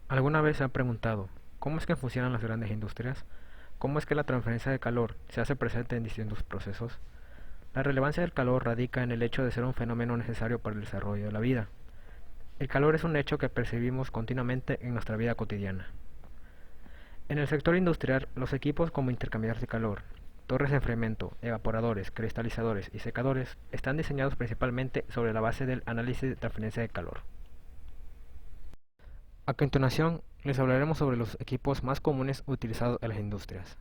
¿Alguna vez se han preguntado cómo es que funcionan las grandes industrias? ¿Cómo es que la transferencia de calor se hace presente en distintos procesos? La relevancia del calor radica en el hecho de ser un fenómeno necesario para el desarrollo de la vida. El calor es un hecho que percibimos continuamente en nuestra vida cotidiana. En el sector industrial, los equipos como intercambiadores de calor, torres de enfriamiento, evaporadores, cristalizadores y secadores están diseñados principalmente sobre la base del análisis de transferencia de calor. A continuación, les hablaremos sobre los equipos más comunes utilizados en las industrias.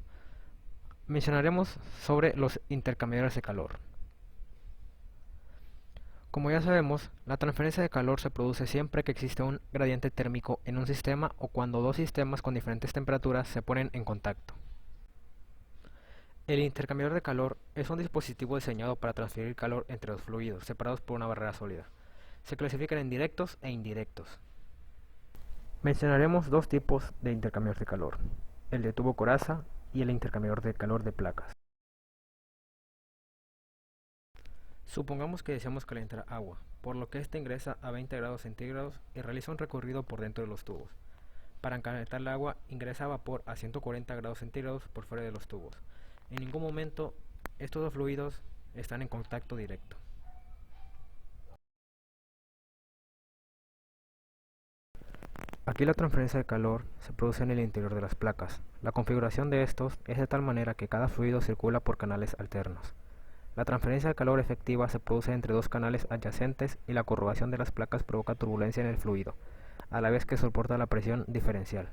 Mencionaremos sobre los intercambiadores de calor. Como ya sabemos, la transferencia de calor se produce siempre que existe un gradiente térmico en un sistema o cuando dos sistemas con diferentes temperaturas se ponen en contacto. El intercambiador de calor es un dispositivo diseñado para transferir calor entre dos fluidos separados por una barrera sólida. Se clasifican en directos e indirectos. Mencionaremos dos tipos de intercambiador de calor, el de tubo coraza y el intercambiador de calor de placas. Supongamos que deseamos calentar agua, por lo que ésta ingresa a 20 grados centígrados y realiza un recorrido por dentro de los tubos. Para calentar el agua ingresa vapor a 140 grados centígrados por fuera de los tubos. En ningún momento estos dos fluidos están en contacto directo. Aquí la transferencia de calor se produce en el interior de las placas. La configuración de estos es de tal manera que cada fluido circula por canales alternos. La transferencia de calor efectiva se produce entre dos canales adyacentes y la corrugación de las placas provoca turbulencia en el fluido, a la vez que soporta la presión diferencial.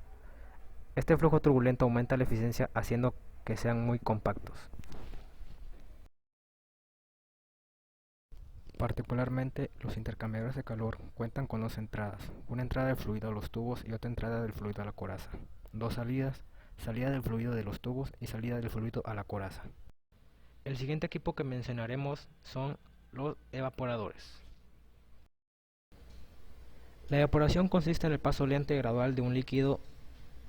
Este flujo turbulento aumenta la eficiencia haciendo que sean muy compactos. Particularmente, los intercambiadores de calor cuentan con dos entradas, una entrada del fluido a los tubos y otra entrada del fluido a la coraza. Dos salidas, salida del fluido de los tubos y salida del fluido a la coraza. El siguiente equipo que mencionaremos son los evaporadores. La evaporación consiste en el paso lento y gradual de un líquido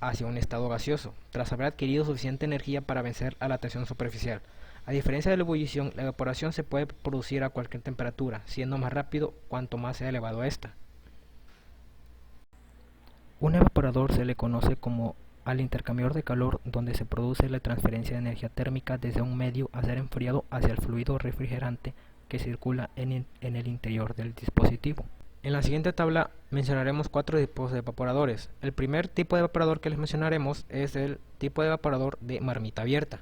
hacia un estado gaseoso, tras haber adquirido suficiente energía para vencer a la tensión superficial. A diferencia de la ebullición, la evaporación se puede producir a cualquier temperatura, siendo más rápido cuanto más sea elevado a esta. Un evaporador se le conoce como al intercambiador de calor donde se produce la transferencia de energía térmica desde un medio a ser enfriado hacia el fluido refrigerante que circula en el interior del dispositivo. En la siguiente tabla mencionaremos cuatro tipos de evaporadores. El primer tipo de evaporador que les mencionaremos es el tipo de evaporador de marmita abierta.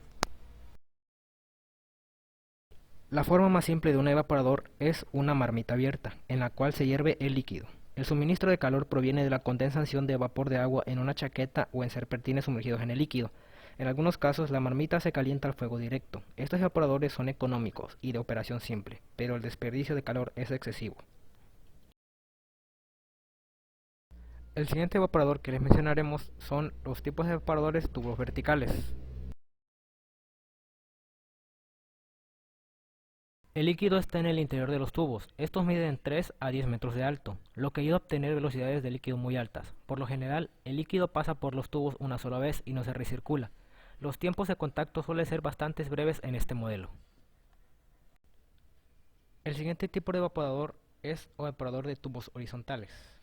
La forma más simple de un evaporador es una marmita abierta, en la cual se hierve el líquido. El suministro de calor proviene de la condensación de vapor de agua en una chaqueta o en serpentines sumergidos en el líquido. En algunos casos, la marmita se calienta al fuego directo. Estos evaporadores son económicos y de operación simple, pero el desperdicio de calor es excesivo. El siguiente evaporador que les mencionaremos son los tipos de evaporadores tubos verticales. El líquido está en el interior de los tubos. Estos miden 3 a 10 metros de alto, lo que ayuda a obtener velocidades de líquido muy altas. Por lo general, el líquido pasa por los tubos una sola vez y no se recircula. Los tiempos de contacto suelen ser bastante breves en este modelo. El siguiente tipo de evaporador es evaporador de tubos horizontales.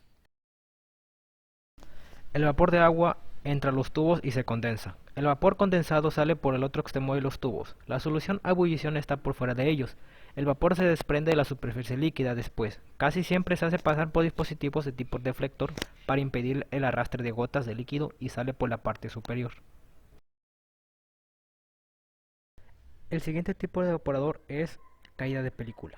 El vapor de agua entra a los tubos y se condensa. El vapor condensado sale por el otro extremo de los tubos. La solución a ebullición está por fuera de ellos. El vapor se desprende de la superficie líquida después. Casi siempre se hace pasar por dispositivos de tipo deflector para impedir el arrastre de gotas de líquido y sale por la parte superior. El siguiente tipo de evaporador es caída de película.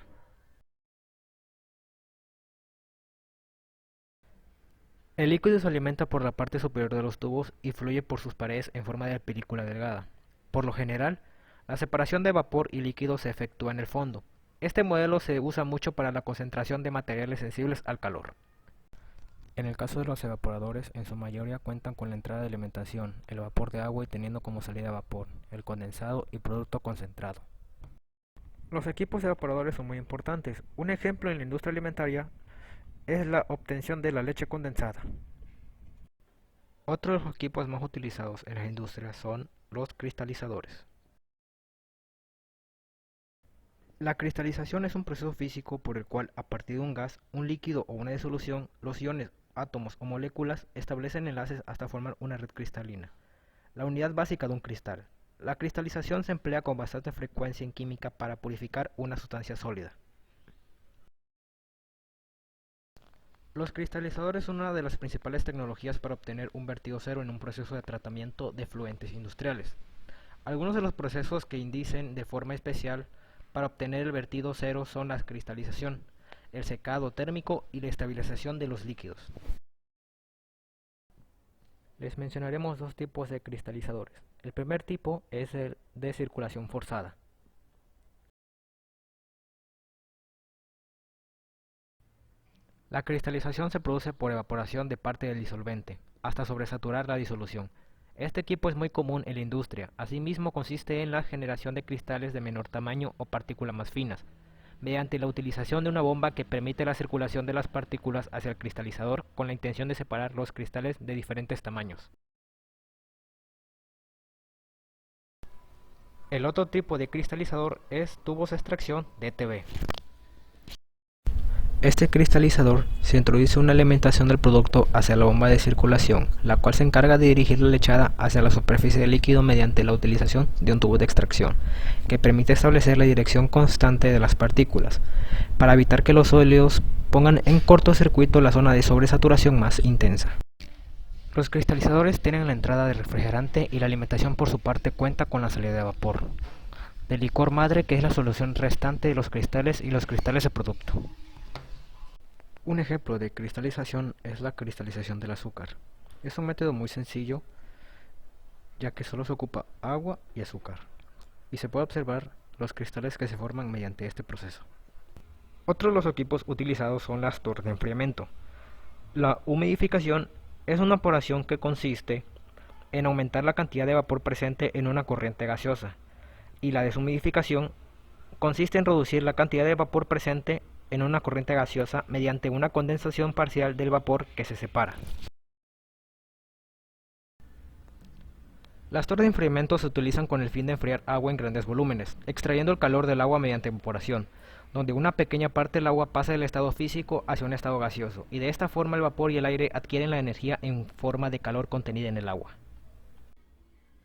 El líquido se alimenta por la parte superior de los tubos y fluye por sus paredes en forma de película delgada. Por lo general, la separación de vapor y líquido se efectúa en el fondo. Este modelo se usa mucho para la concentración de materiales sensibles al calor. En el caso de los evaporadores, en su mayoría cuentan con la entrada de alimentación, el vapor de agua y teniendo como salida vapor, el condensado y producto concentrado. Los equipos evaporadores son muy importantes. Un ejemplo en la industria alimentaria es la obtención de la leche condensada. Otro de los equipos más utilizados en las industrias son los cristalizadores. La cristalización es un proceso físico por el cual, a partir de un gas, un líquido o una disolución, los iones átomos o moléculas establecen enlaces hasta formar una red cristalina, la unidad básica de un cristal. La cristalización se emplea con bastante frecuencia en química para purificar una sustancia sólida. Los cristalizadores son una de las principales tecnologías para obtener un vertido cero en un proceso de tratamiento de efluentes industriales. Algunos de los procesos que indicen de forma especial para obtener el vertido cero son la cristalización, el secado térmico y la estabilización de los líquidos. Les mencionaremos dos tipos de cristalizadores. El primer tipo es el de circulación forzada. La cristalización se produce por evaporación de parte del disolvente, hasta sobresaturar la disolución. Este equipo es muy común en la industria, asimismo consiste en la generación de cristales de menor tamaño o partículas más finas, mediante la utilización de una bomba que permite la circulación de las partículas hacia el cristalizador con la intención de separar los cristales de diferentes tamaños. El otro tipo de cristalizador es tubos de extracción DTB. Este cristalizador se introduce una alimentación del producto hacia la bomba de circulación, la cual se encarga de dirigir la lechada hacia la superficie del líquido mediante la utilización de un tubo de extracción, que permite establecer la dirección constante de las partículas, para evitar que los sólidos pongan en cortocircuito la zona de sobresaturación más intensa. Los cristalizadores tienen la entrada de refrigerante y la alimentación por su parte cuenta con la salida de vapor, del licor madre que es la solución restante de los cristales y los cristales de producto. Un ejemplo de cristalización es la cristalización del azúcar. Es un método muy sencillo, ya que solo se ocupa agua y azúcar, y se puede observar los cristales que se forman mediante este proceso. Otros de los equipos utilizados son las torres de enfriamiento. La humidificación es una operación que consiste en aumentar la cantidad de vapor presente en una corriente gaseosa, y la deshumidificación consiste en reducir la cantidad de vapor presente en una corriente gaseosa mediante una condensación parcial del vapor que se separa. Las torres de enfriamiento se utilizan con el fin de enfriar agua en grandes volúmenes, extrayendo el calor del agua mediante evaporación, donde una pequeña parte del agua pasa del estado físico hacia un estado gaseoso, y de esta forma el vapor y el aire adquieren la energía en forma de calor contenida en el agua.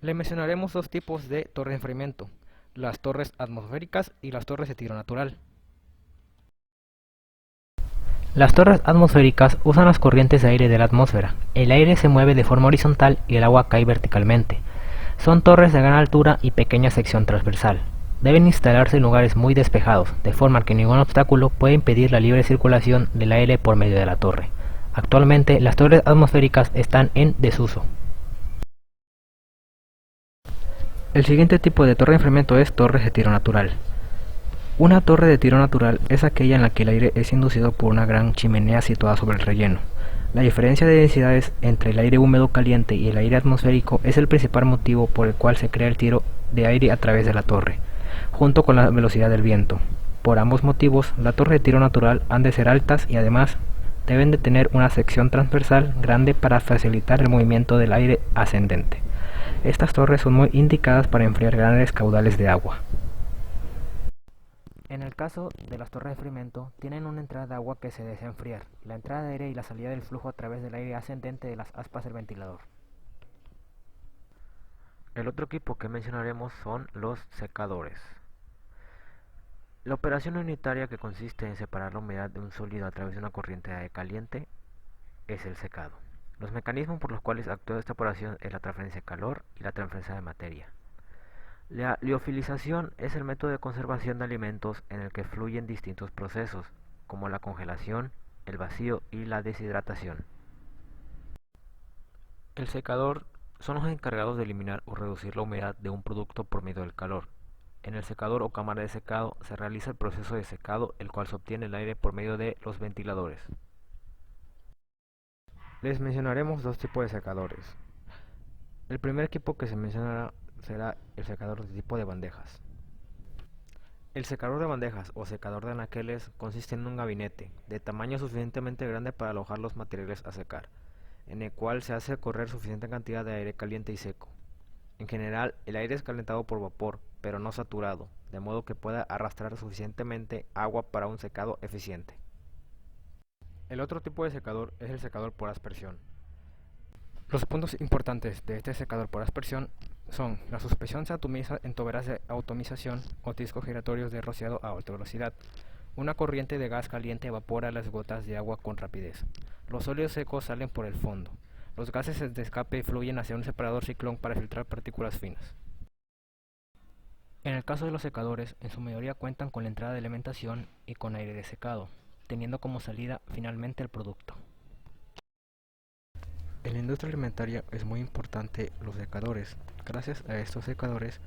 Le mencionaremos dos tipos de torres de enfriamiento, las torres atmosféricas y las torres de tiro natural. Las torres atmosféricas usan las corrientes de aire de la atmósfera. El aire se mueve de forma horizontal y el agua cae verticalmente. Son torres de gran altura y pequeña sección transversal. Deben instalarse en lugares muy despejados, de forma que ningún obstáculo puede impedir la libre circulación del aire por medio de la torre. Actualmente, las torres atmosféricas están en desuso. El siguiente tipo de torre de enfriamiento es torres de tiro natural. Una torre de tiro natural es aquella en la que el aire es inducido por una gran chimenea situada sobre el relleno. La diferencia de densidades entre el aire húmedo caliente y el aire atmosférico es el principal motivo por el cual se crea el tiro de aire a través de la torre, junto con la velocidad del viento. Por ambos motivos, la torre de tiro natural han de ser altas y además deben de tener una sección transversal grande para facilitar el movimiento del aire ascendente. Estas torres son muy indicadas para enfriar grandes caudales de agua. En el caso de las torres de enfriamiento, tienen una entrada de agua que se desea enfriar, la entrada de aire y la salida del flujo a través del aire ascendente de las aspas del ventilador. El otro equipo que mencionaremos son los secadores. La operación unitaria que consiste en separar la humedad de un sólido a través de una corriente de aire caliente es el secado. Los mecanismos por los cuales actúa esta operación es la transferencia de calor y la transferencia de materia. La liofilización es el método de conservación de alimentos en el que fluyen distintos procesos, como la congelación, el vacío y la deshidratación. El secador son los encargados de eliminar o reducir la humedad de un producto por medio del calor. En el secador o cámara de secado se realiza el proceso de secado, el cual se obtiene el aire por medio de los ventiladores. Les mencionaremos dos tipos de secadores. El primer equipo que se mencionará será el secador de tipo de bandejas. El secador de bandejas o secador de anaqueles consiste en un gabinete de tamaño suficientemente grande para alojar los materiales a secar, en el cual se hace correr suficiente cantidad de aire caliente y seco. En general, el aire es calentado por vapor, pero no saturado, de modo que pueda arrastrar suficientemente agua para un secado eficiente. El otro tipo de secador es el secador por aspersión. Los puntos importantes de este secador por aspersión son: la suspensión se atomiza en toberas de atomización o discos giratorios de rociado a alta velocidad. Una corriente de gas caliente evapora las gotas de agua con rapidez. Los sólidos secos salen por el fondo. Los gases de escape fluyen hacia un separador ciclón para filtrar partículas finas. En el caso de los secadores, en su mayoría cuentan con la entrada de alimentación y con aire de secado, teniendo como salida finalmente el producto. En la industria alimentaria es muy importante los secadores. Gracias a estos secadores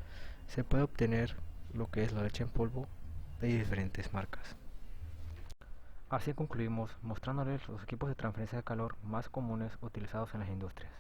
se puede obtener lo que es la leche en polvo de diferentes marcas. Así concluimos mostrándoles los equipos de transferencia de calor más comunes utilizados en las industrias.